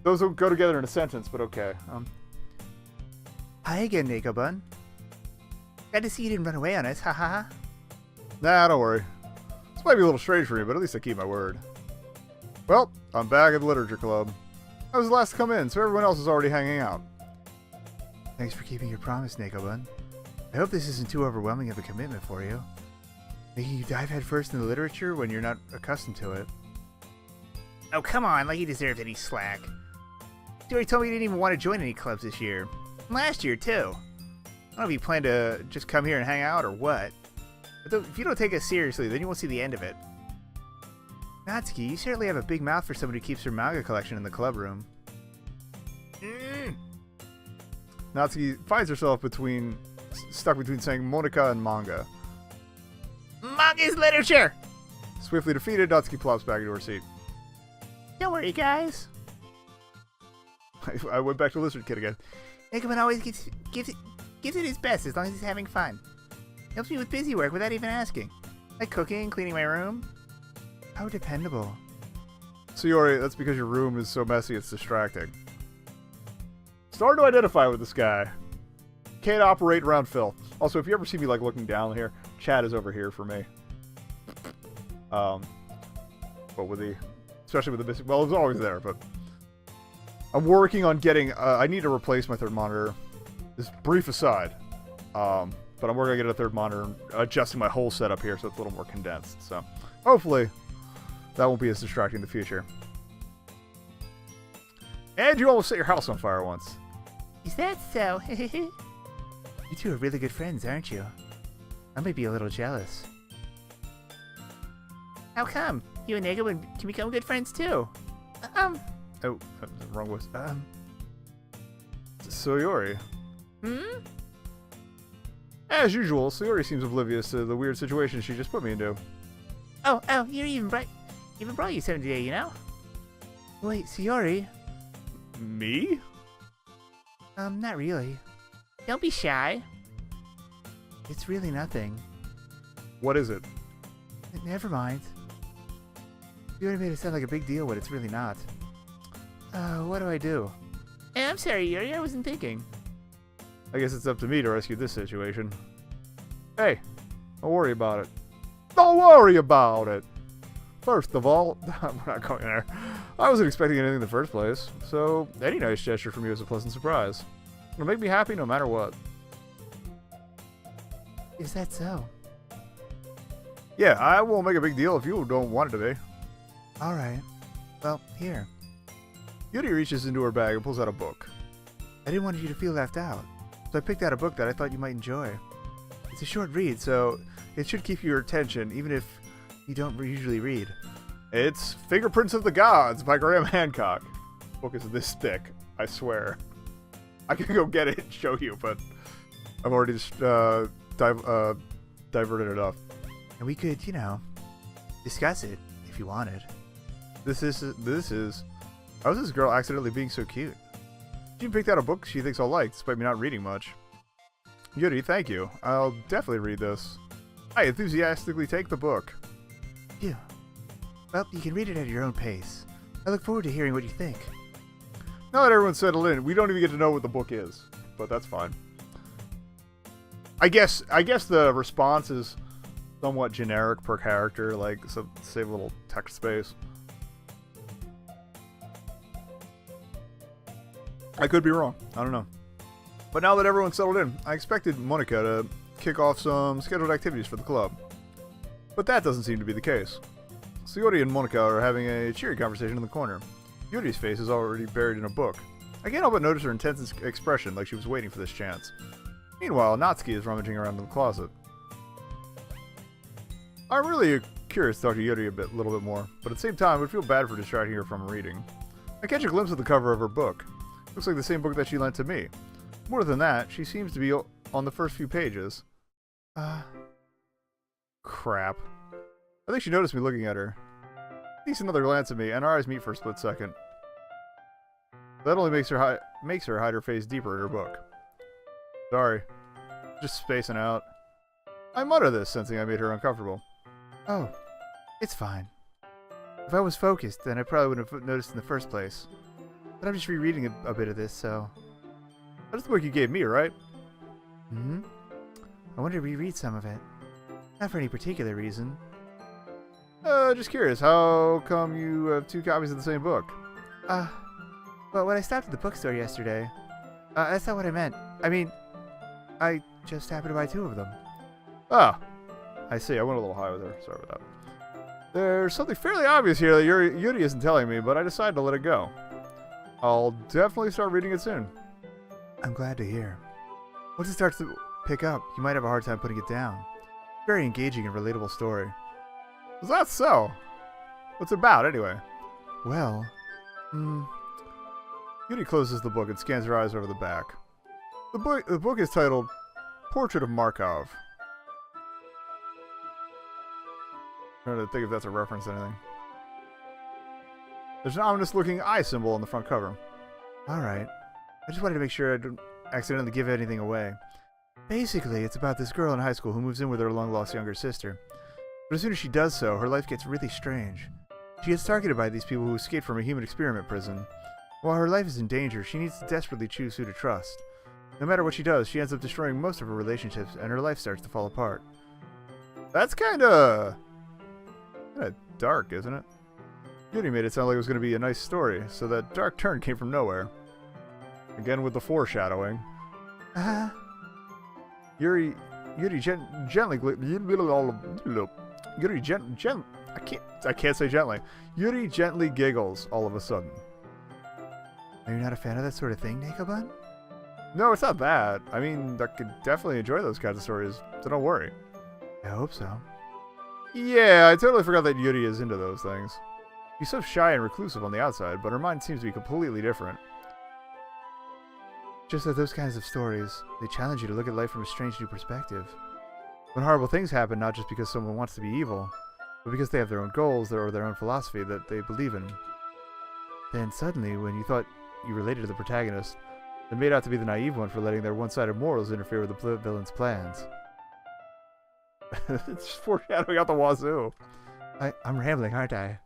Those don't go together in a sentence, but okay. Hi again, nekobun. Glad to see you didn't run away on us, haha. Nah, don't worry. This might be a little strange for me, but at least I keep my word. Well, I'm back at the Literature Club. I was the last to come in, so everyone else is already hanging out. Thanks for keeping your promise, nekobun. I hope this isn't too overwhelming of a commitment for you. Making you dive headfirst into literature when you're not accustomed to it. Oh, come on, like he deserves any slack. You already told me you didn't even want to join any clubs this year. Last year, too. I don't know if you plan to just come here and hang out or what. But if you don't take us seriously, then you won't see the end of it. Natsuki, you certainly have a big mouth for someone who keeps her manga collection in the club room. Natsuki finds herself stuck between saying Monica and manga. Manga is literature! Swiftly defeated, Natsuki plops back into her seat. Don't worry, guys. I went back to Lizard Kid again. Nekobun always gives it his best as long as he's having fun. Helps me with busy work without even asking. Like cooking, cleaning my room. How dependable. Sayori, that's because your room is so messy it's distracting. Starting to identify with this guy. Can't operate around Phil. Also, if you ever see me like looking down here, Chad is over here for me. But especially with the missing, well, it was always there, but I'm working on getting, I need to replace my third monitor. This brief aside. But I'm working on getting a third monitor and adjusting my whole setup here so it's a little more condensed. So, hopefully, that won't be as distracting in the future. And you almost set your house on fire once. Is that so? You two are really good friends, aren't you? I might be a little jealous. How come? You and Nekobun can become good friends too. Oh, wrong voice. Sayori. As usual, Sayori seems oblivious to the weird situation she just put me into. Oh, you even brought you something today, you know? Wait, Sayori? Me? Not really. Don't be shy. It's really nothing. What is it? Never mind. You already made it sound like a big deal when it's really not. What do I do? Hey, I'm sorry, Yuri, I wasn't thinking. I guess it's up to me to rescue this situation. Hey, don't worry about it. Don't worry about it! First of all, we're not going there. I wasn't expecting anything in the first place, so any nice gesture from you is a pleasant surprise. It'll make me happy no matter what. Is that so? Yeah, I won't make a big deal if you don't want it to be. Alright. Well, here. Yuri reaches into her bag and pulls out a book. I didn't want you to feel left out, so I picked out a book that I thought you might enjoy. It's a short read, so it should keep your attention, even if you don't usually read. It's Fingerprints of the Gods by Graham Hancock. The book is this thick, I swear. I can go get it and show you, but I've already just diverted enough. And we could, discuss it if you wanted. This is. How is this girl accidentally being so cute? She picked out a book she thinks I'll like, despite me not reading much. Yuri, thank you. I'll definitely read this. I enthusiastically take the book. Yeah. Well, you can read it at your own pace. I look forward to hearing what you think. Now that everyone's settled in, we don't even get to know what the book is, but that's fine. I guess the response is somewhat generic per character, like so save a little text space. I could be wrong. I don't know. But now that everyone's settled in, I expected Monica to kick off some scheduled activities for the club. But that doesn't seem to be the case. Sayori and Monica are having a cheery conversation in the corner. Yuri's face is already buried in a book. I can't help but notice her intense expression, like she was waiting for this chance. Meanwhile, Natsuki is rummaging around in the closet. I'm really curious to talk to Yuri a little bit more, but at the same time, I would feel bad for distracting her from reading. I catch a glimpse of the cover of her book. Looks like the same book that she lent to me. More than that, she seems to be on the first few pages. Crap. I think she noticed me looking at her. Takes another glance at me, and our eyes meet for a split second. That only makes her hide her face deeper in her book. Sorry. Just spacing out. I mutter this, sensing I made her uncomfortable. Oh, it's fine. If I was focused, then I probably wouldn't have noticed in the first place. but I'm just rereading a bit of this, so... That's the book you gave me, right? Hmm? I wanted to reread some of it. Not for any particular reason. Just curious, how come you have 2 copies of the same book? Well, when I stopped at the bookstore yesterday... that's not what I meant. I mean, I just happened to buy 2 of them. Ah, I see. I went a little high with her. Sorry about that. There's something fairly obvious here that Yuri isn't telling me, but I decided to let it go. I'll definitely start reading it soon. I'm glad to hear. Once it starts to pick up, you might have a hard time putting it down. Very engaging and relatable story. Is that so? What's it about, anyway? Well, Yuri closes the book and scans her eyes over the back. The book is titled Portrait of Markov. I'm trying to think if that's a reference to anything. There's an ominous-looking eye symbol on the front cover. alright. I just wanted to make sure I didn't accidentally give anything away. Basically, it's about this girl in high school who moves in with her long-lost younger sister. But as soon as she does so, her life gets really strange. She gets targeted by these people who escaped from a human experiment prison. While her life is in danger, she needs to desperately choose who to trust. No matter what she does, she ends up destroying most of her relationships, and her life starts to fall apart. That's kinda dark, isn't it? Yuri made it sound like it was going to be a nice story, so that dark turn came from nowhere. Again with the foreshadowing. Yuri gently I can't say gently. Yuri gently giggles all of a sudden. Are you not a fan of that sort of thing, nekobun? No, it's not bad. I mean, I could definitely enjoy those kinds of stories, so don't worry. I hope so. Yeah, I totally forgot that Yuri is into those things. She's so shy and reclusive on the outside, but her mind seems to be completely different. Just that those kinds of stories, they challenge you to look at life from a strange new perspective. When horrible things happen, not just because someone wants to be evil, but because they have their own goals or their own philosophy that they believe in. Then suddenly, when you thought you related to the protagonist, they made out to be the naive one for letting their one-sided morals interfere with the villain's plans. It's just foreshadowing out the wazoo. I'm rambling, aren't I?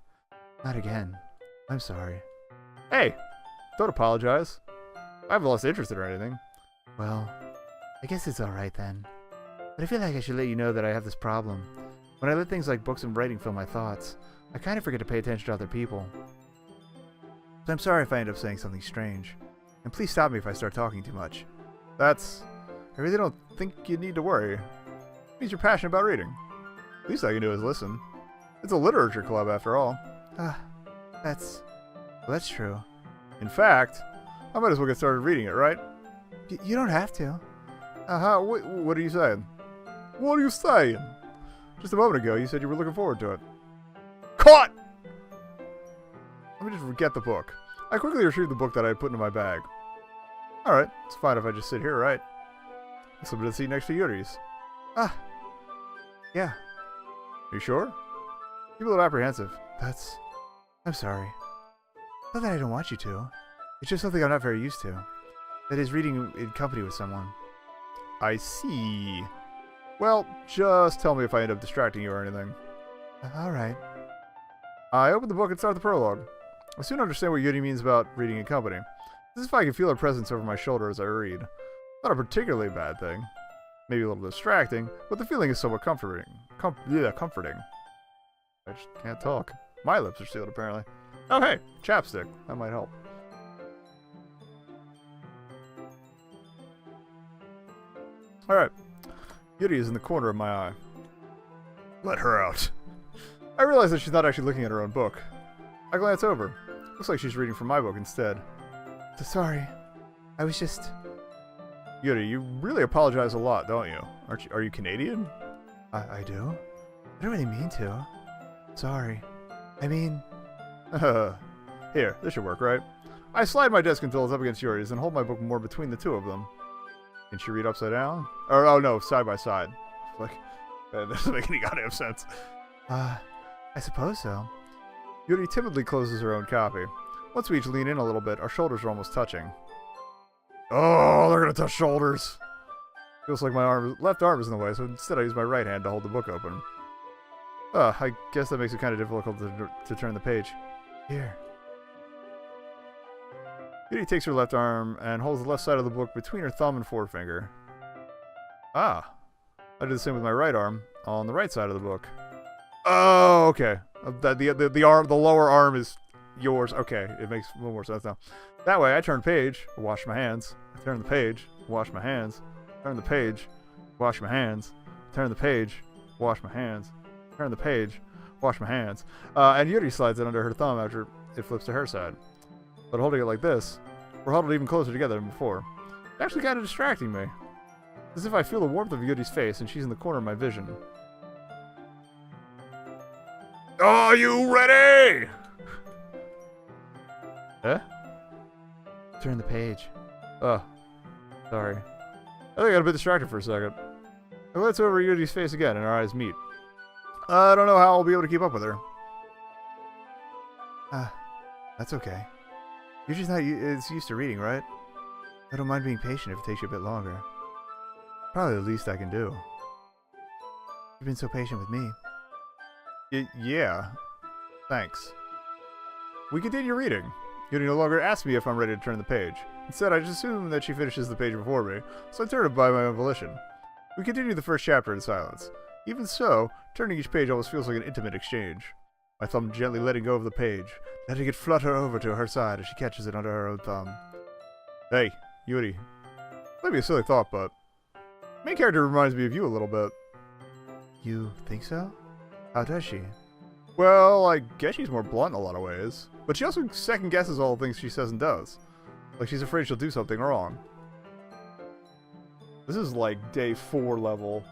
Not again. I'm sorry. Hey, don't apologize. I haven't lost interest or anything. Well, I guess it's alright then. But I feel like I should let you know that I have this problem. When I let things like books and writing fill my thoughts, I kind of forget to pay attention to other people. So I'm sorry if I end up saying something strange. And please stop me if I start talking too much. I really don't think you need to worry. It means you're passionate about reading. Least I can do is listen. It's a literature club after all. That's true. In fact, I might as well get started reading it, right? You don't have to. What are you saying? What are you saying? Just a moment ago, you said you were looking forward to it. Caught! Let me just get the book. I quickly retrieved the book that I had put into my bag. Alright, it's fine if I just sit here, right? It's something to see next to Yuri's. Yeah. Are you sure? You look apprehensive. I'm sorry. Not that I don't want you to. It's just something I'm not very used to. That is, reading in company with someone. I see. Well, just tell me if I end up distracting you or anything. Alright. I open the book and start the prologue. I soon understand what Yuri means about reading in company. This is if I can feel her presence over my shoulder as I read. Not a particularly bad thing. Maybe a little distracting, but the feeling is somewhat comforting. Comforting. I just can't talk. My lips are sealed, apparently. Oh, hey, chapstick. That might help. Alright. Yuri is in the corner of my eye. Let her out. I realize that she's not actually looking at her own book. I glance over. Looks like she's reading from my book instead. So sorry. I was just... Yuri, you really apologize a lot, don't you? Are you Canadian? I do? I don't really mean to. Sorry. I mean... Here, this should work, right? I slide my desk until it's up against Yuri's and hold my book more between the two of them. Can she read upside down? Or, oh no, side by side. Like, that doesn't make any goddamn sense. I suppose so. Yuri timidly closes her own copy. Once we each lean in a little bit, our shoulders are almost touching. Oh, they're gonna touch shoulders! Feels like my left arm is in the way, so instead I use my right hand to hold the book open. I guess that makes it kind of difficult to turn the page. Here. Yuri takes her left arm and holds the left side of the book between her thumb and forefinger. Ah. I do the same with my right arm on the right side of the book. Oh, okay. The lower arm is yours. Okay, it makes a little more sense now. That way, I turn page, wash my hands. I turn the page, wash my hands. Turn the page, wash my hands. Turn the page, wash my hands. Turn the page, wash my hands. And Yuri slides it under her thumb after it flips to her side. But holding it like this, we're huddled even closer together than before. It's actually kind of distracting me. As if I feel the warmth of Yuri's face and she's in the corner of my vision. Are you ready? Eh? Turn the page. Oh. Sorry. I think I got a bit distracted for a second. I glance over Yuri's face again and our eyes meet. I don't know how I'll be able to keep up with her. That's okay. You're just not used to reading, right? I don't mind being patient if it takes you a bit longer. Probably the least I can do. You've been so patient with me. Yeah. Thanks. We continue reading. Yuri no longer asks me if I'm ready to turn the page. Instead, I just assume that she finishes the page before me, so I turn it by my own volition. We continue the first chapter in silence. Even so, turning each page almost feels like an intimate exchange. My thumb gently letting go of the page, letting it flutter over to her side as she catches it under her own thumb. Hey, Yuri. Maybe a silly thought, but main character reminds me of you a little bit. You think so? How does she? Well, I guess she's more blunt in a lot of ways. But she also second guesses all the things she says and does. Like she's afraid she'll do something wrong. This is like day 4 level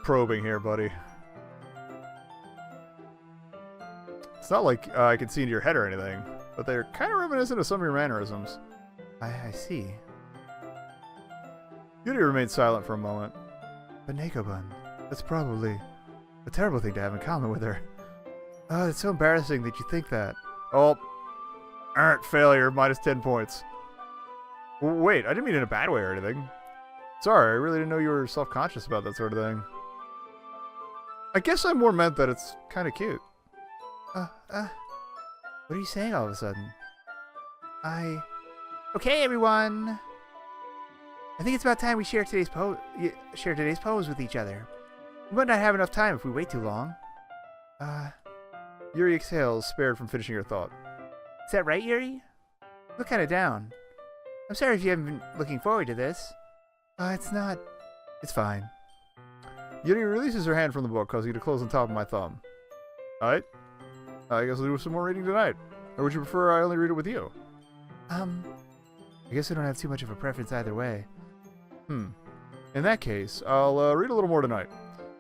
probing here, buddy. It's not like I can see into your head or anything, but they're kind of reminiscent of some of your mannerisms. I see. Yuri remains silent for a moment. But nekobun, that's probably a terrible thing to have in common with her. Oh, it's so embarrassing that you think that. Oh, failure, minus 10 points. Wait, I didn't mean it in a bad way or anything. Sorry, I really didn't know you were self-conscious about that sort of thing. I guess I more meant that it's kind of cute. What are you saying all of a sudden? Okay, everyone. I think it's about time we share today's poems with each other. We might not have enough time if we wait too long. Yuri exhales, spared from finishing her thought. Is that right, Yuri? You look kind of down. I'm sorry if you haven't been looking forward to this. It's not. It's fine. Yuri releases her hand from the book, causing it to close on top of my thumb. Alright. I guess I'll do some more reading tonight. Or would you prefer I only read it with you? I guess I don't have too much of a preference either way. In that case, I'll read a little more tonight.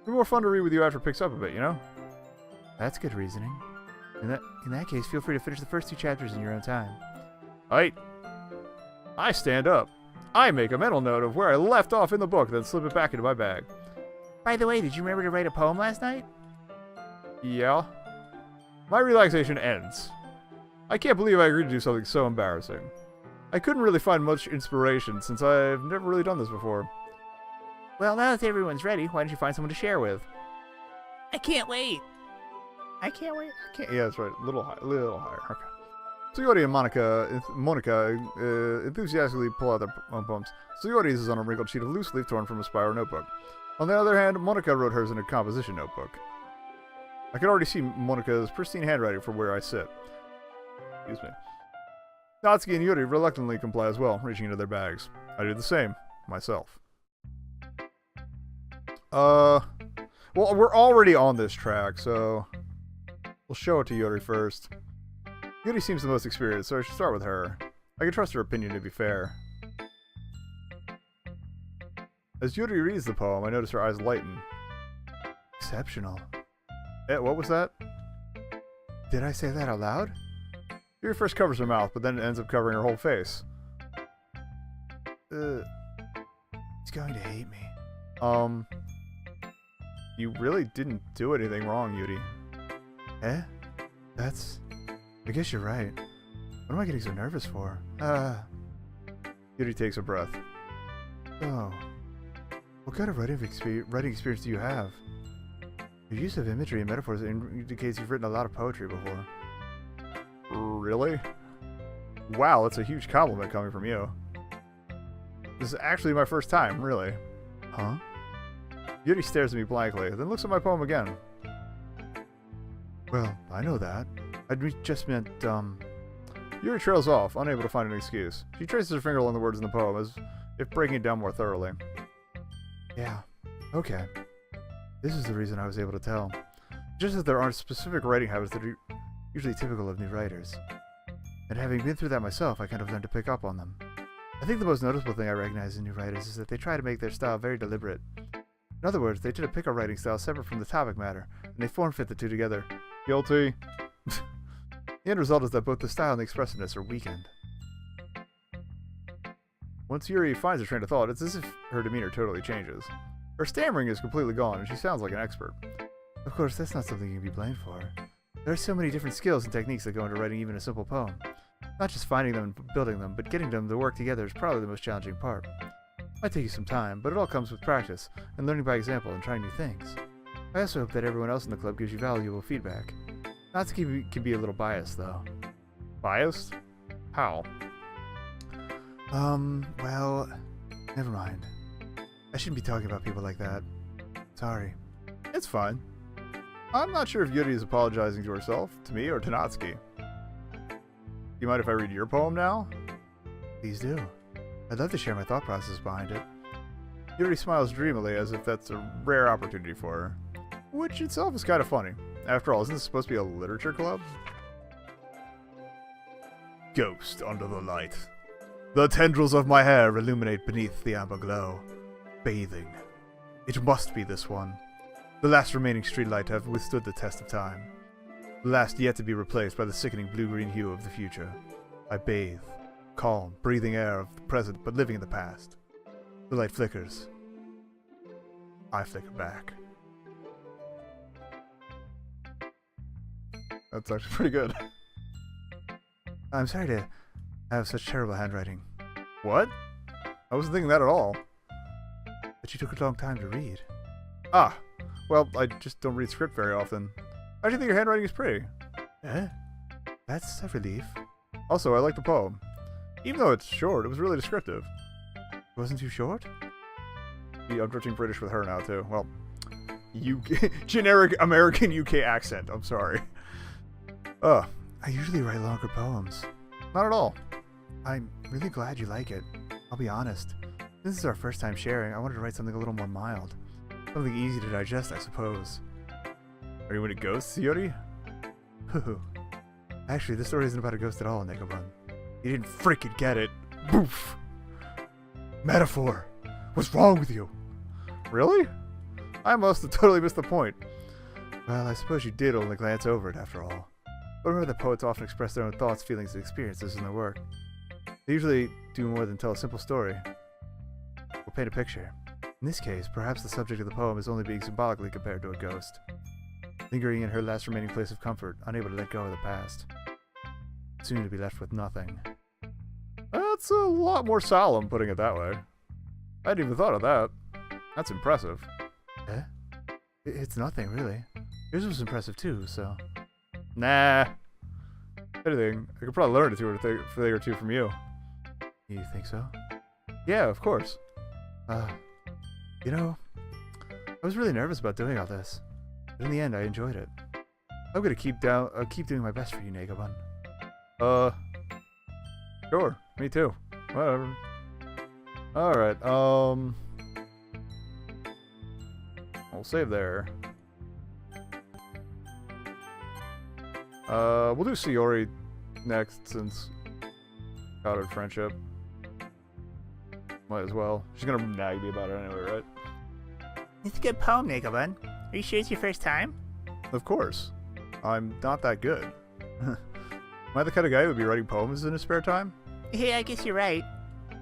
It'll be more fun to read with you after it picks up a bit, you know? That's good reasoning. In that case, feel free to finish the first 2 chapters in your own time. Alright. I stand up. I make a mental note of where I left off in the book, then slip it back into my bag. By the way, did you remember to write a poem last night? Yeah. My relaxation ends. I can't believe I agreed to do something so embarrassing. I couldn't really find much inspiration since I've never really done this before. Well, now that everyone's ready, why don't you find someone to share with? I can't wait. I can't wait. Yeah, that's right. Little higher. Okay. Suyori and Monica enthusiastically pull out their poems. Suyori's is on a wrinkled sheet of loose leaf torn from a spiral notebook. On the other hand, Monica wrote hers in a composition notebook. I can already see Monica's pristine handwriting from where I sit. Excuse me. Natsuki and Yuri reluctantly comply as well, reaching into their bags. I do the same, myself. Well, we're already on this track, so we'll show it to Yuri first. Yuri seems the most experienced, so I should start with her. I can trust her opinion to be fair. As Yuri reads the poem, I notice her eyes lighten. Exceptional. What was that? Did I say that out loud? Yuri first covers her mouth, but then ends up covering her whole face. He's going to hate me. You really didn't do anything wrong, Yuri. Eh? I guess you're right. What am I getting so nervous for? Yuri takes a breath. Oh. What kind of writing experience do you have? Your use of imagery and metaphors indicates you've written a lot of poetry before. Really? Wow, that's a huge compliment coming from you. This is actually my first time, really. Huh? Yuri stares at me blankly, then looks at my poem again. Well, I know that. I just meant, Yuri trails off, unable to find an excuse. She traces her finger along the words in the poem, as if breaking it down more thoroughly. Yeah. Okay. This is the reason I was able to tell. Just as there aren't specific writing habits that are Usually typical of new writers. And having been through that myself, I kind of learned to pick up on them. I think the most noticeable thing I recognize in new writers is that they try to make their style very deliberate. In other words, they tend to pick a writing style separate from the topic matter, and they form-fit the two together. Guilty. The end result is that both the style and the expressiveness are weakened. Once Yuri finds her train of thought, it's as if her demeanor totally changes. Her stammering is completely gone, and she sounds like an expert. Of course, that's not something you can be blamed for. There are so many different skills and techniques that go into writing even a simple poem. Not just finding them and building them, but getting them to work together is probably the most challenging part. It might take you some time, but it all comes with practice, and learning by example and trying new things. I also hope that everyone else in the club gives you valuable feedback. Natsuki can be a little biased, though. Biased? How? Well, never mind. I shouldn't be talking about people like that. Sorry. It's fine. I'm not sure if Yuri is apologizing to herself, to me, or to Natsuki. You mind if I read your poem now? Please do. I'd love to share my thought process behind it. Yuri smiles dreamily as if that's a rare opportunity for her. Which itself is kind of funny. After all, isn't this supposed to be a literature club? Ghost under the light. The tendrils of my hair illuminate beneath the amber glow. Bathing. It must be this one. The last remaining streetlight have withstood the test of time. The last yet to be replaced by the sickening blue-green hue of the future. I bathe, calm, breathing air of the present but living in the past. The light flickers. I flicker back. That's actually pretty good. I'm sorry to have such terrible handwriting. What? I wasn't thinking that at all. But you took a long time to read. Ah, well, I just don't read script very often. I actually think your handwriting is pretty. Eh? That's a relief. Also, I like the poem. Even though it's short, it was really descriptive. It wasn't too short? I'm drifting British with her now, too. Well, UK, generic American UK accent. I'm sorry. I usually write longer poems. Not at all. I'm really glad you like it. I'll be honest. This is our first time sharing. I wanted to write something a little more mild. Something easy to digest, I suppose. Are you into ghosts, Yuri? Hoo. Actually, this story isn't about a ghost at all, nekobun. You didn't freaking get it. Boof. Metaphor. What's wrong with you? Really? I must have totally missed the point. Well, I suppose you did only glance over it after all. But remember that poets often express their own thoughts, feelings, and experiences in their work. They usually do more than tell a simple story or paint a picture. In this case, perhaps the subject of the poem is only being symbolically compared to a ghost, lingering in her last remaining place of comfort, unable to let go of the past, soon to be left with nothing. That's a lot more solemn, putting it that way. I hadn't even thought of that. That's impressive. Eh? It's nothing, really. Yours was impressive too, so... Nah. If anything, I could probably learn a thing or two from you. You think so? Yeah, of course. You know, I was really nervous about doing all this, but in the end, I enjoyed it. I'm gonna keep doing my best for you, nekobun. Sure. Me too. Whatever. Alright, I'll save there. We'll do Sayori next, since Powdered Friendship. Might as well. She's gonna nag me about it anyway, right? It's a good poem, nekobun. Are you sure it's your first time? Of course. I'm not that good. Am I the kind of guy who would be writing poems in his spare time? Yeah, I guess you're right.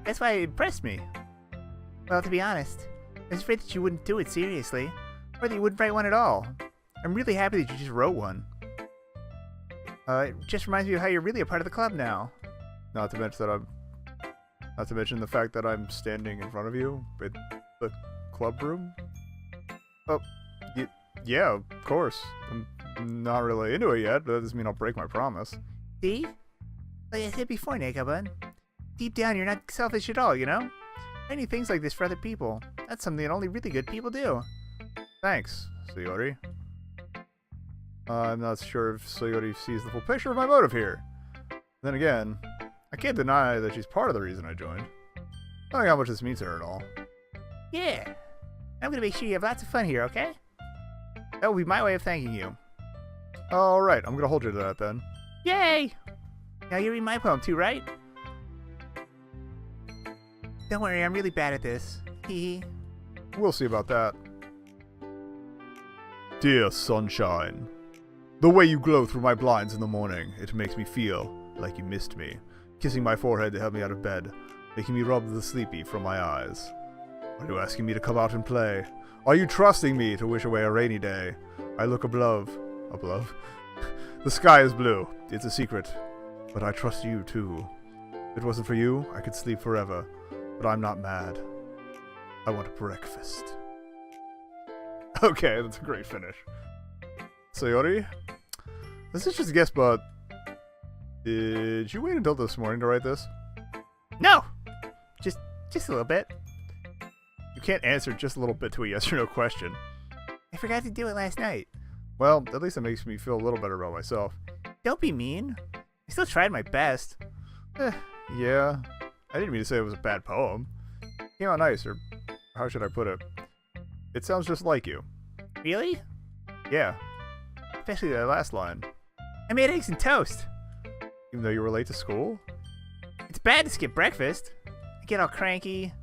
That's why it impressed me. Well, to be honest, I was afraid that you wouldn't do it seriously, or that you wouldn't write one at all. I'm really happy that you just wrote one. It just reminds me of how you're really a part of the club now. Not to mention the fact that I'm standing in front of you in the club room. Oh, yeah, of course. I'm not really into it yet, but that doesn't mean I'll break my promise. See? Like I said before, Nekobun, deep down you're not selfish at all, you know? Writing things like this for other people, that's something that only really good people do. Thanks, Sayori. I'm not sure if Sayori sees the full picture of my motive here. Then again, I can't deny that she's part of the reason I joined. I don't know how much this means to her at all. Yeah. I'm gonna make sure you have lots of fun here, okay? That will be my way of thanking you. Alright, I'm gonna hold you to that then. Yay! Now you read my poem too, right? Don't worry, I'm really bad at this. Hee. We'll see about that. Dear sunshine, the way you glow through my blinds in the morning, it makes me feel like you missed me. Kissing my forehead to help me out of bed, making me rub the sleepy from my eyes. Are you asking me to come out and play? Are you trusting me to wish away a rainy day? I look above. Above? The sky is blue. It's a secret. But I trust you too. If it wasn't for you, I could sleep forever. But I'm not mad. I want breakfast. Okay, that's a great finish. Sayori? This is just a guess, but did you wait until this morning to write this? No! Just a little bit. You can't answer just a little bit to a yes or no question. I forgot to do it last night. Well, at least it makes me feel a little better about myself. Don't be mean. I still tried my best. Yeah. I didn't mean to say it was a bad poem. It came out nice, or how should I put it? It sounds just like you. Really? Yeah. Especially that last line. I made eggs and toast. Even though you were late to school? It's bad to skip breakfast. I get all cranky.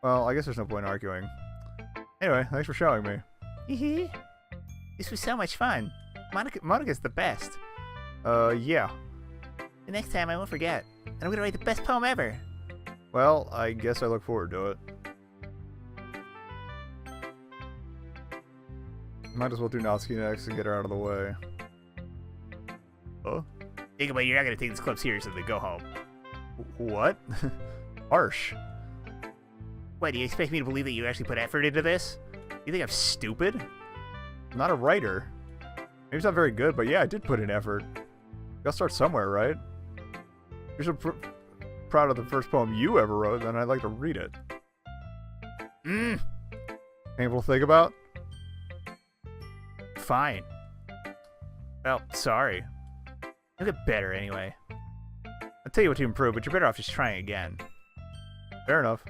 Well, I guess there's no point in arguing. Anyway, thanks for showing me. Hee. This was so much fun. Monica's the best. Yeah. The next time I won't forget. And I'm gonna write the best poem ever. Well, I guess I look forward to it. Might as well do Natsuki next and get her out of the way. Oh? Think about it, you're not gonna take this club seriously. Go home. What? Harsh. What, do you expect me to believe that you actually put effort into this? You think I'm stupid? I'm not a writer. Maybe it's not very good, but yeah, I did put in effort. Gotta start somewhere, right? You're so proud of the first poem you ever wrote, then I'd like to read it. Painful to think about? Fine. Well, sorry. You'll get better anyway. I'll tell you what to improve, but you're better off just trying again. Fair enough.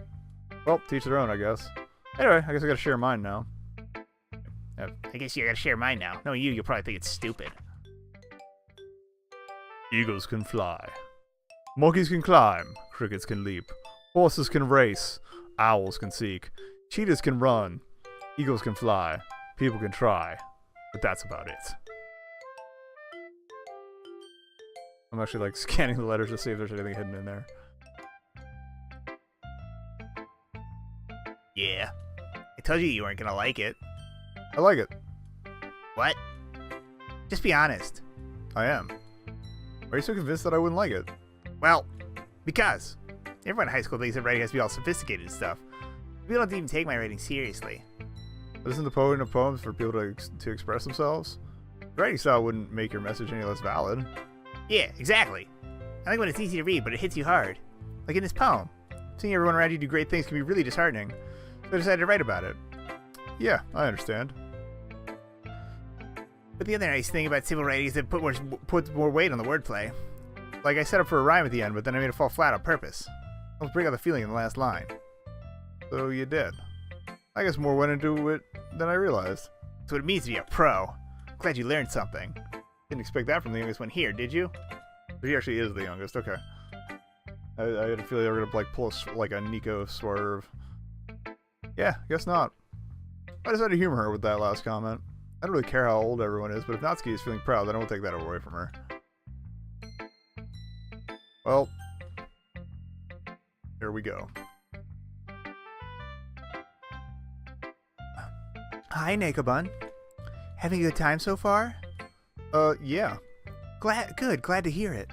Well, teach their own, I guess. Anyway, I guess I gotta share mine now. I guess you gotta share mine now. Knowing you'll probably think it's stupid. Eagles can fly. Monkeys can climb. Crickets can leap. Horses can race. Owls can seek. Cheetahs can run. Eagles can fly. People can try. But that's about it. I'm actually like scanning the letters to see if there's anything hidden in there. Yeah. I told you weren't gonna like it. I like it. What? Just be honest. I am. Are you so convinced that I wouldn't like it? Well, because everyone in high school thinks that writing has to be all sophisticated and stuff. People don't even take my writing seriously. But isn't the point of poems for people to express themselves? Your writing style wouldn't make your message any less valid. Yeah, exactly. I like when it's easy to read, but it hits you hard. Like in this poem. Seeing everyone around you do great things can be really disheartening. So I decided to write about it. Yeah, I understand. But the other nice thing about civil writing is that it puts more weight on the wordplay. Like I set up for a rhyme at the end, but then I made it fall flat on purpose. Let's bring out the feeling in the last line. So you did. I guess more went into it than I realized. That's what it means to be a pro. Glad you learned something. Didn't expect that from the youngest one here, did you? But he actually is the youngest, okay. I had a feeling they were going to like pull a Nico swerve. Yeah, guess not. I decided to humor her with that last comment. I don't really care how old everyone is, but if Natsuki is feeling proud, then I won't take that away from her. Well, here we go. Hi, Nekobun. Having a good time so far? Yeah. Glad to hear it.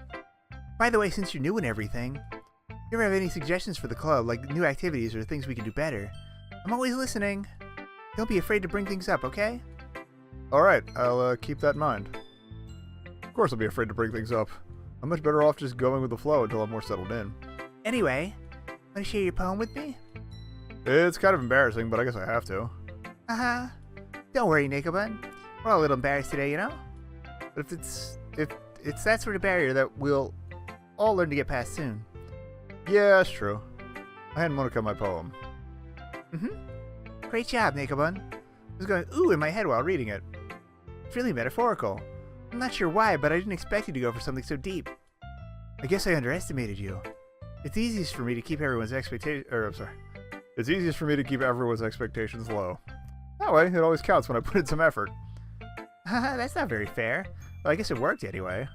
By the way, since you're new and everything, if you ever have any suggestions for the club, like new activities or things we can do better, I'm always listening. Don't be afraid to bring things up, okay? Alright, I'll keep that in mind. Of course I'll be afraid to bring things up. I'm much better off just going with the flow until I'm more settled in. Anyway, want to share your poem with me? It's kind of embarrassing, but I guess I have to. Uh-huh. Don't worry, nekobun. We're all a little embarrassed today, you know? But if it's that sort of barrier that we'll all learn to get past soon. Yeah, that's true. I hand Monica my poem. Great job, nekobun. I was going ooh in my head while reading it. It's really metaphorical. I'm not sure why, but I didn't expect you to go for something so deep. I guess I underestimated you. It's easiest for me to keep everyone's It's easiest for me to keep everyone's expectations low. That way, it always counts when I put in some effort. Haha, that's not very fair. Well, I guess it worked anyway.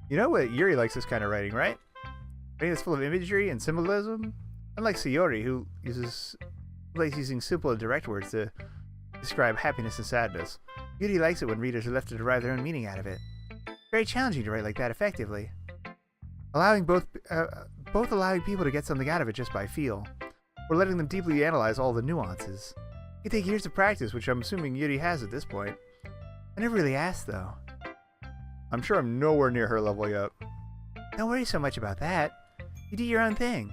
You know what, Yuri likes this kind of writing, right? Writing that's full of imagery and symbolism? Unlike Sayori, who likes using simple and direct words to describe happiness and sadness. Yuri likes it when readers are left to derive their own meaning out of it. Very challenging to write like that effectively. Allowing both allowing people to get something out of it just by feel, or letting them deeply analyze all the nuances. It can take years of practice, which I'm assuming Yuri has at this point. I never really asked, though. I'm sure I'm nowhere near her level yet. Don't worry so much about that. You do your own thing.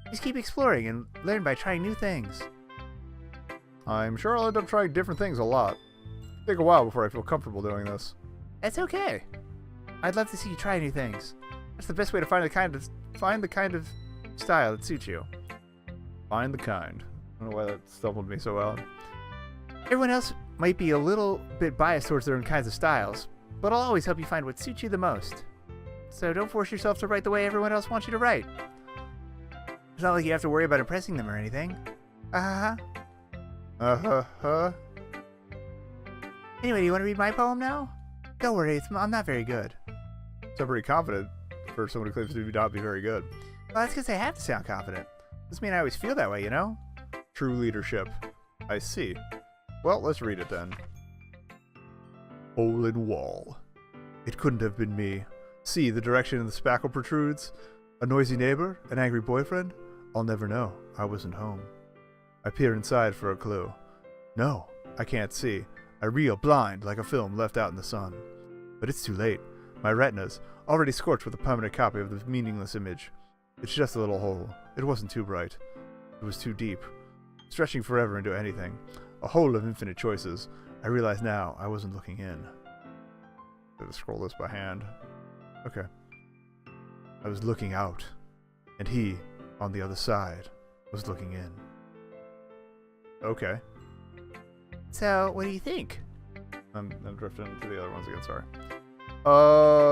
Just keep exploring and learn by trying new things. I'm sure I'll end up trying different things a lot. It'll take a while before I feel comfortable doing this. That's okay. I'd love to see you try new things. That's the best way to find the kind of style that suits you. Find the kind. I don't know why that stumbled me so well. Everyone else might be a little bit biased towards their own kinds of styles, but I'll always help you find what suits you the most. So don't force yourself to write the way everyone else wants you to write. It's not like you have to worry about impressing them or anything. Anyway, do you want to read my poem now? Don't worry, I'm not very good. So I'm pretty confident for someone who claims to not be very good. Well, that's because I have to sound confident. Doesn't mean I always feel that way, you know? True leadership. I see. Well, let's read it then. Hole in wall. It couldn't have been me. See, the direction the spackle protrudes. A noisy neighbor? An angry boyfriend? I'll never know. I wasn't home. I peer inside for a clue. No, I can't see. I reel blind like a film left out in the sun. But it's too late. My retina's already scorched with a permanent copy of the meaningless image. It's just a little hole. It wasn't too bright. It was too deep. Stretching forever into anything. A hole of infinite choices. I realize now I wasn't looking in. I have to scroll this by hand. Okay. I was looking out. And he, on the other side, was looking in. Okay. So, what do you think? I'm drifting into the other ones again, sorry.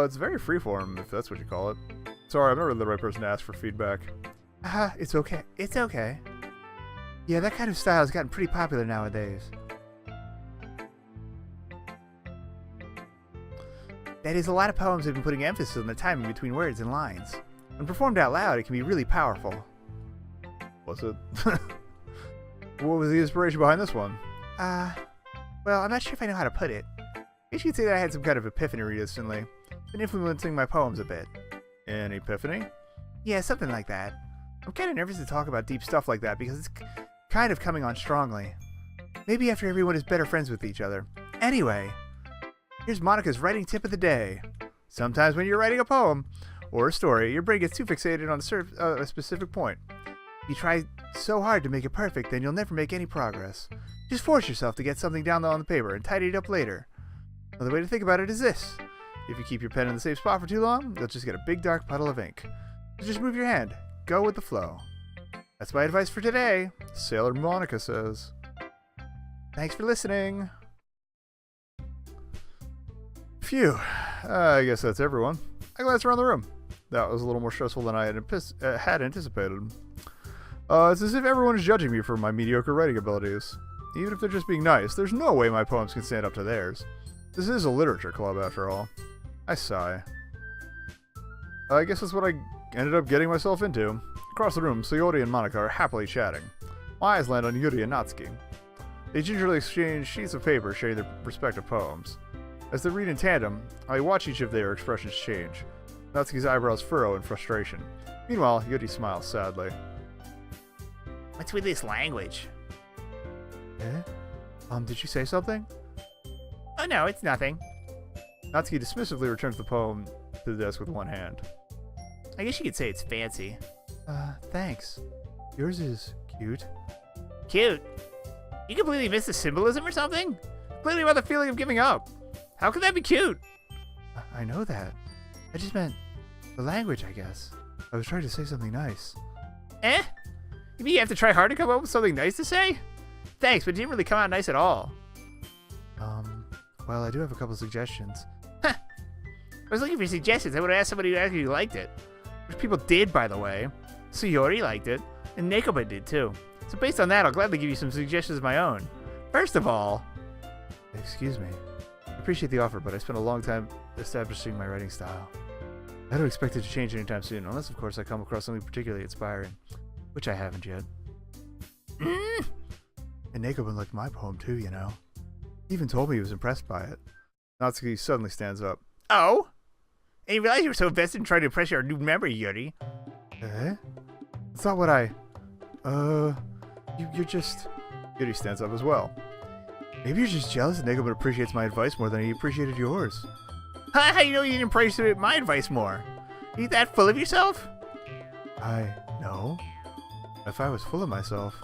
It's very freeform, if that's what you call it. Sorry, I'm not really the right person to ask for feedback. It's okay. It's okay. Yeah, that kind of style has gotten pretty popular nowadays. That is, a lot of poems have been putting emphasis on the timing between words and lines. When performed out loud, it can be really powerful. Was it? What was the inspiration behind this one? Well, I'm not sure if I know how to put it. I guess you could say that I had some kind of epiphany recently. Been influencing my poems a bit. An epiphany? Yeah, something like that. I'm kind of nervous to talk about deep stuff like that because it's kind of coming on strongly. Maybe after everyone is better friends with each other. Anyway, here's Monica's writing tip of the day. Sometimes when you're writing a poem or a story, your brain gets too fixated on a specific point. If you try so hard to make it perfect, then you'll never make any progress. Just force yourself to get something down on the paper and tidy it up later. Another way to think about it is this. If you keep your pen in the same spot for too long, you'll just get a big dark puddle of ink. So just move your hand. Go with the flow. That's my advice for today. Sailor Monica says. Thanks for listening. Phew. I guess that's everyone. I glance around the room. That was a little more stressful than I had anticipated. It's as if everyone is judging me for my mediocre writing abilities. Even if they're just being nice, there's no way my poems can stand up to theirs. This is a literature club, after all. I sigh. I guess that's what I ended up getting myself into. Across the room, Sayori and Monica are happily chatting. My eyes land on Yuri and Natsuki. They gingerly exchange sheets of paper sharing their respective poems. As they read in tandem, I watch each of their expressions change. Natsuki's eyebrows furrow in frustration. Meanwhile, Yuri smiles sadly. What's with this language? Did you say something? Oh no, it's nothing. Natsuki dismissively returns the poem to the desk with one hand. I guess you could say it's fancy. Thanks. Yours is cute. Cute? You completely missed the symbolism or something? Completely about the feeling of giving up. How could that be cute? I know that. I just meant the language, I guess. I was trying to say something nice. Eh? You mean you have to try hard to come up with something nice to say? Thanks, but it didn't really come out nice at all. Well, I do have a couple suggestions. I was looking for suggestions. I would have asked somebody who actually liked it. Which people did, by the way. Sayori liked it, and nekobun did too. So based on that, I'll gladly give you some suggestions of my own. First of all... Excuse me. I appreciate the offer, but I spent a long time establishing my writing style. I don't expect it to change anytime soon, unless, of course, I come across something particularly inspiring. Which I haven't yet. And nekobun liked my poem too, you know. He even told me he was impressed by it. Natsuki suddenly stands up. Oh? And you realize you were so invested in trying to impress your new member, Yuri. Eh? That's not what I... You're just... Yuri stands up as well. Maybe you're just jealous that nekobun appreciates my advice more than he appreciated yours. How do you know you didn't appreciate my advice more? Are you that full of yourself? No. If I was full of myself,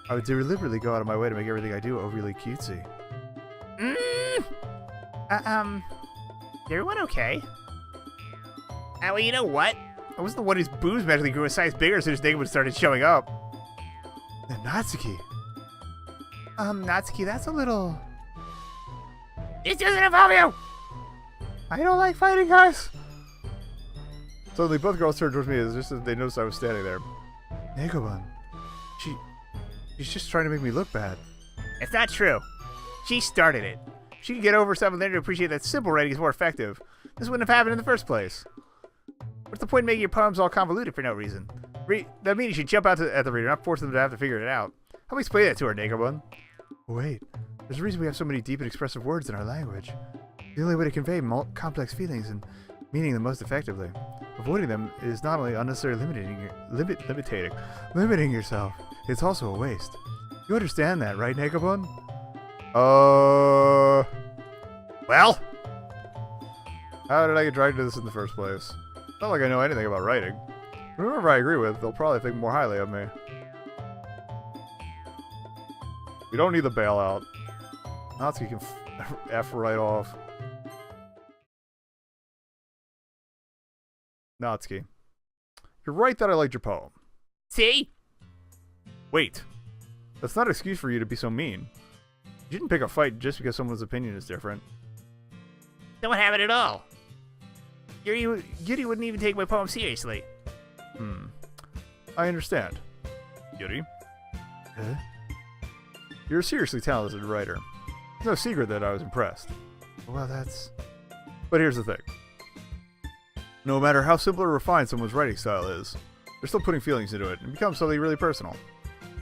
I would deliberately go out of my way to make everything I do overly cutesy. Everyone okay? Well, you know what? I wasn't the one whose boobs magically grew a size bigger as soon as nekobun started showing up. And Natsuki. Natsuki, that's a little... This doesn't involve you! I don't like fighting, guys! Suddenly, both girls turned towards me just as they noticed I was standing there. nekobun. She's just trying to make me look bad. It's not true. She started it. If she could get over herself and learn to appreciate that simple writing is more effective, this wouldn't have happened in the first place. What's the point of making your poems all convoluted for no reason? That means you should jump out at the reader, not force them to have to figure it out. How do we explain that to her, nekobun? Wait, there's a reason we have so many deep and expressive words in our language. The only way to convey complex feelings and meaning them most effectively. Avoiding them is not only unnecessarily limiting yourself, it's also a waste. You understand that, right, nekobun? Well? How did I get dragged into this in the first place? Not like I know anything about writing. Whoever I agree with, they'll probably think more highly of me. We don't need the bailout. Natsuki can F right off. Natsuki. You're right that I liked your poem. See? Wait. That's not an excuse for you to be so mean. You didn't pick a fight just because someone's opinion is different. Don't have it at all. Yuri wouldn't even take my poem seriously. I understand. Yuri? Huh? You're a seriously talented writer. It's no secret that I was impressed. Well, that's... But here's the thing. No matter how simple or refined someone's writing style is, they're still putting feelings into it and it becomes something really personal.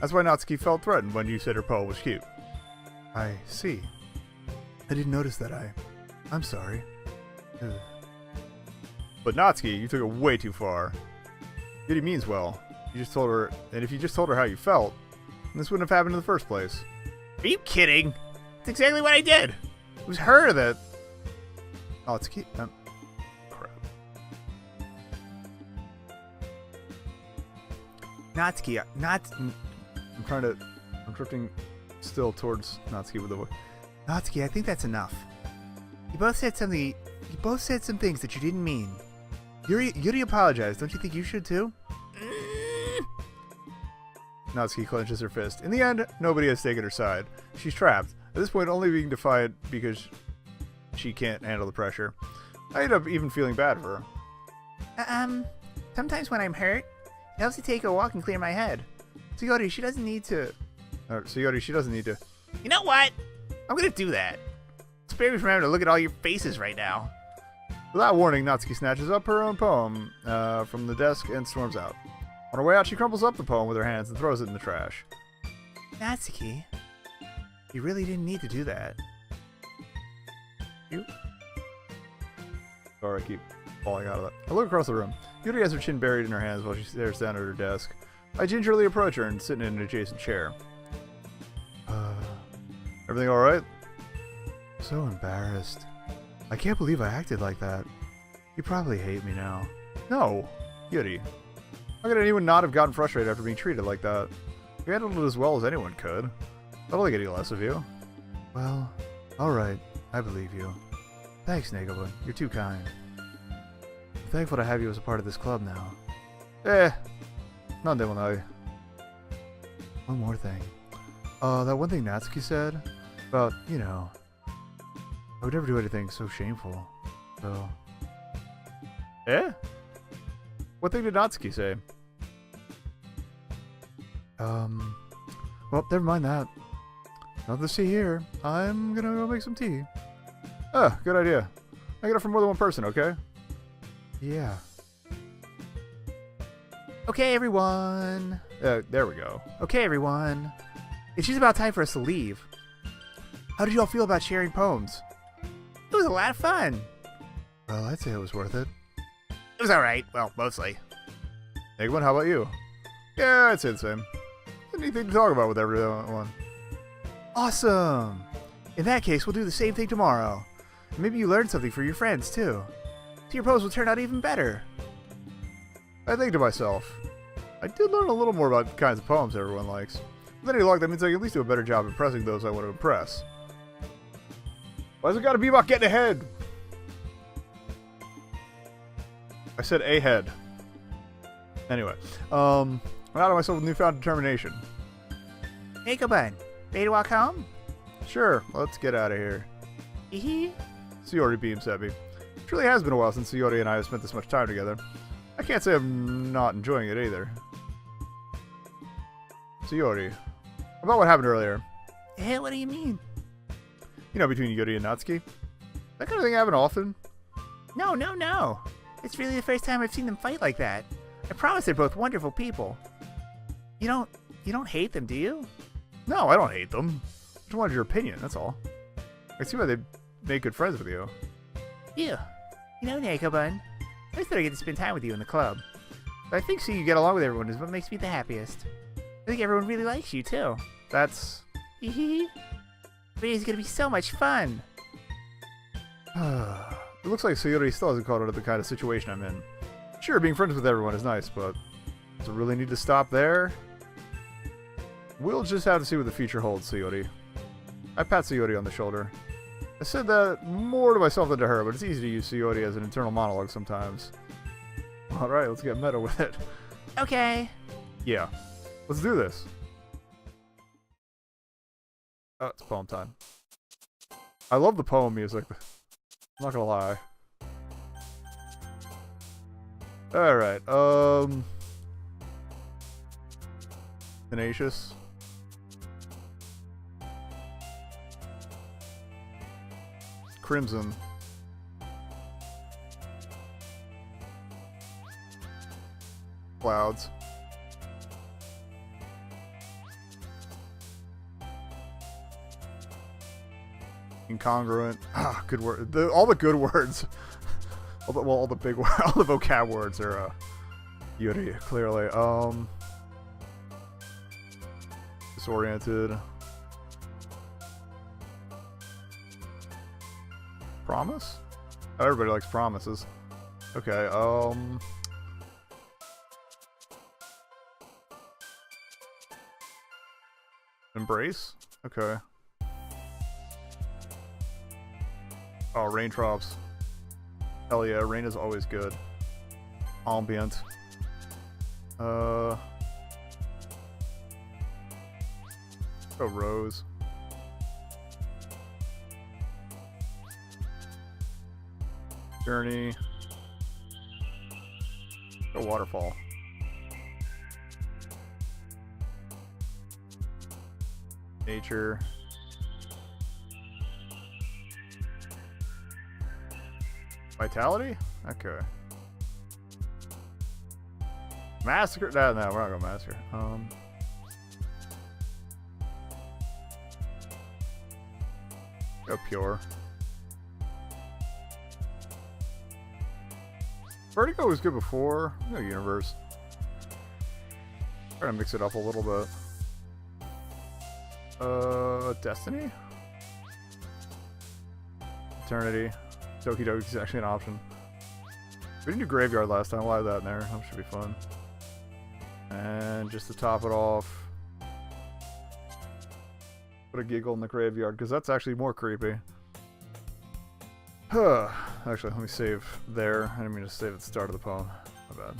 That's why Natsuki felt threatened when you said her poem was cute. I see. I didn't notice that. I'm sorry. But Natsuki, you took it way too far. Yuri means well. You just told her, and if you just told her how you felt, then this wouldn't have happened in the first place. Are you kidding? That's exactly what I did. It was her that... Natsuki, crap. Natsuki, I'm drifting still towards Natsuki with the voice. Natsuki, I think that's enough. You both said some things that you didn't mean. Yuri apologized. Don't you think you should too? Natsuki clenches her fist. In the end, nobody has taken her side. She's trapped. At this point, only being defiant because she can't handle the pressure. I end up even feeling bad for her. Sometimes when I'm hurt, it helps to take a walk and clear my head. Sayori, she doesn't need to... Sayori, she doesn't need to... You know what? I'm gonna do that. Spare me from having to look at all your faces right now. Without warning, Natsuki snatches up her own poem from the desk and storms out. On her way out, she crumples up the poem with her hands and throws it in the trash. Natsuki, you really didn't need to do that. Sorry, I keep falling out of that. I look across the room. Yuri has her chin buried in her hands while she stares down at her desk. I gingerly approach her and sit in an adjacent chair. Everything alright? So embarrassed. I can't believe I acted like that. You probably hate me now. No. Yuri. How could anyone not have gotten frustrated after being treated like that? You handled it as well as anyone could. I don't think any less of you. Well, alright. I believe you. Thanks, nekobun. You're too kind. I'm thankful to have you as a part of this club now. Nandemonai. One more thing. That one thing Natsuki said about, you know, I would never do anything so shameful. So, What thing did Natsuki say? well, never mind that. Nothing to see here. I'm gonna go make some tea. Ah, good idea. Make it up for more than one person, okay? Yeah. Okay, everyone. There we go. Okay, everyone. It's just about time for us to leave. How did you all feel about sharing poems? It was a lot of fun. Well, I'd say it was worth it. It was alright. Well, mostly. Nekobun, how about you? Yeah, I'd say the same. Anything to talk about with everyone? Awesome. In that case, we'll do the same thing tomorrow. Maybe you learned something for your friends, too. So your poems will turn out even better. I think to myself, I did learn a little more about the kinds of poems everyone likes. With any luck, that means I can at least do a better job impressing those I want to impress. Why's it gotta be about getting ahead? I said ahead. Anyway, I'm out of myself with newfound determination. Nekobun, ready to walk home? Sure, let's get out of here. Hee Sayori beams at me. It truly has been a while since Sayori and I have spent this much time together. I can't say I'm not enjoying it either. Sayori, about what happened earlier. Hey, what do you mean? You know, between Yuri and Natsuki? That kind of thing happen often? No. It's really the first time I've seen them fight like that. I promise they're both wonderful people. You don't hate them, do you? No, I don't hate them. I just wanted your opinion, that's all. I see why they make good friends with you. You know, Nekobun, I thought I get to spend time with you in the club. But I think seeing you get along with everyone is what makes me the happiest. I think everyone really likes you, too. That's... Hee Today's gonna be so much fun. It looks like Sayori still hasn't caught on to the kind of situation I'm in. Sure, being friends with everyone is nice, but does it really need to stop there? We'll just have to see what the future holds, Sayori. I pat Sayori on the shoulder. I said that more to myself than to her, but it's easy to use Sayori as an internal monologue sometimes. Alright, let's get meta with it. Okay. Yeah. Let's do this. Oh, it's poem time. I love the poem music. I'm not gonna lie. Alright, Tenacious. Crimson. Clouds. Incongruent. Ah, good word. All the good words. All the big words. All the vocab words are Yuri, clearly. Disoriented. Promise? Oh, everybody likes promises. Okay, Embrace? Okay. Oh, raindrops. Hell yeah, rain is always good. Ambient. Oh, Rose. Journey. A waterfall. Nature. Vitality? Okay. Massacre? No, we're not gonna massacre. Go pure. Vertigo was good before. No universe. Trying to mix it up a little bit. Destiny? Eternity. Doki Doki is actually an option. We didn't do graveyard last time. I'll add that in there. That should be fun. And just to top it off, put a giggle in the graveyard, because that's actually more creepy. Actually, let me save there. I didn't mean to save at the start of the poem. My bad.